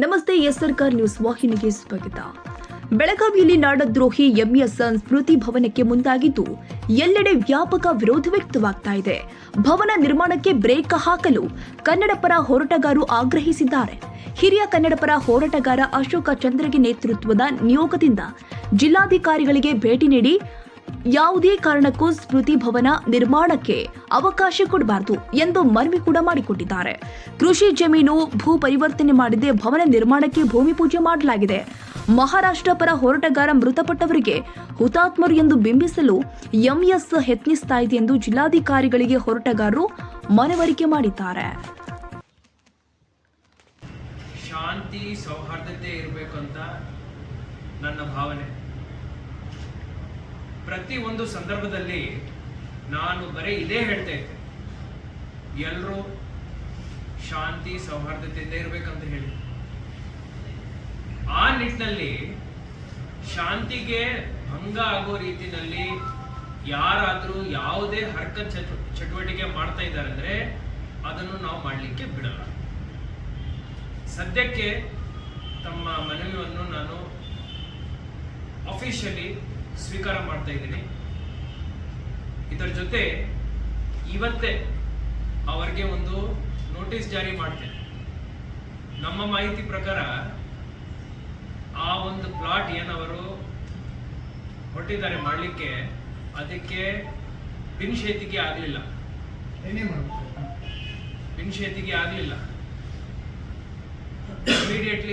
ನಮಸ್ತೆ ಎಸ್ ಸರ್ಕಾರ್ ನ್ಯೂಸ್ ವಾಹಿನಿಗೆ ಸ್ವಾಗತ. ಬೆಳಗಾವಿಯಲ್ಲಿ ನಾಡದ್ರೋಹಿ ಎಂಎಸ್ ಸ್ಮೃತಿ ಭವನಕ್ಕೆ ಮುಂದಾಗಿದ್ದು ಎಲ್ಲೆಡೆ ವ್ಯಾಪಕ ವಿರೋಧ ವ್ಯಕ್ತವಾಗ್ತಾ ಇದೆ. ಭವನ ನಿರ್ಮಾಣಕ್ಕೆ ಬ್ರೇಕ್ ಹಾಕಲು ಕನ್ನಡಪರ ಹೋರಾಟಗಾರರು ಆಗ್ರಹಿಸಿದ್ದಾರೆ. ಹಿರಿಯ ಕನ್ನಡಪರ ಹೋರಾಟಗಾರ ಅಶೋಕ ಚಂದ್ರಗೆ ನೇತೃತ್ವದ ನಿಯೋಗದಿಂದ ಜಿಲ್ಲಾಧಿಕಾರಿಗಳಿಗೆ ಭೇಟಿ ನೀಡಿ ಯಾವುದೇ ಕಾರಣಕ್ಕೂ ಸ್ಮೃತಿ ಭವನ ನಿರ್ಮಾಣಕ್ಕೆ ಅವಕಾಶ ಕೊಡಬಾರದು ಎಂದು ಮನವಿ ಕೂಡ ಮಾಡಿಕೊಟ್ಟಿದ್ದಾರೆ. ಕೃಷಿ ಜಮೀನು ಭೂ ಪರಿವರ್ತನೆ ಮಾಡದೆ ಭವನ ನಿರ್ಮಾಣಕ್ಕೆ ಭೂಮಿ ಪೂಜೆ ಮಾಡಲಾಗಿದೆ. ಮಹಾರಾಷ್ಟ್ರ ಪರ ಹೋರಾಟಗಾರ ಮೃತಪಟ್ಟವರಿಗೆ ಹುತಾತ್ಮರು ಎಂದು ಬಿಂಬಿಸಲು ಎಂಎಸ್ ಯತ್ನಿಸ್ತಾ ಇದೆ ಎಂದು ಜಿಲ್ಲಾಧಿಕಾರಿಗಳಿಗೆ ಹೋರಾಟಗಾರರು ಮನವರಿಕೆ ಮಾಡಿದ್ದಾರೆ. ಶಾಂತಿ ಸೌಹಾರ್ದತೆ ಇರಬೇಕು ಅಂತ ನನ್ನ ಭಾವನೆ. ಪ್ರತಿ ಒಂದು ಸಂದರ್ಭದಲ್ಲಿ ನಾನು ಬರೀ ಇದೇ ಹೇಳ್ತಾ ಇದ್ದೆ, ಎಲ್ಲರೂ ಶಾಂತಿ ಸೌಹಾರ್ದತೆಯಿಂದ ಇರಬೇಕಂತ ಹೇಳಿ. ಆ ನಿಟ್ಟಿನಲ್ಲಿ ಶಾಂತಿಗೆ ಭಂಗ ಆಗೋ ರೀತಿಯಲ್ಲಿ ಯಾರಾದರೂ ಯಾವುದೇ ಹರಕತ್ ಚಟುವಟಿಕೆ ಮಾಡ್ತಾ ಇದ್ದಾರೆ ಅಂದ್ರೆ ಅದನ್ನು ನಾವು ಮಾಡಲಿಕ್ಕೆ ಬಿಡಲ್ಲ. ಸದ್ಯಕ್ಕೆ ತಮ್ಮ ಮನವಿಯನ್ನು ನಾನು ಅಫಿಷಿಯಲಿ ಸ್ವೀಕಾರ ಮಾಡ್ತಾ ಇದ್ದೀನಿ. ಇದರ ಜೊತೆ ಇವತ್ತೇ ಅವರಿಗೆ ಒಂದು ನೋಟಿಸ್ ಜಾರಿ ಮಾಡ್ತೇನೆ. ನಮ್ಮ ಮಾಹಿತಿ ಪ್ರಕಾರ ಆ ಒಂದು ಪ್ಲಾಟ್ ಏನವರು ಹೊರಟಿದ್ದಾರೆ ಮಾಡಲಿಕ್ಕೆ, ಅದಕ್ಕೆ ಪಿನ್ಶೇತಿಗೆ ಆಗಲಿಲ್ಲ. ಇಮಿಡಿಯೇಟ್ಲಿ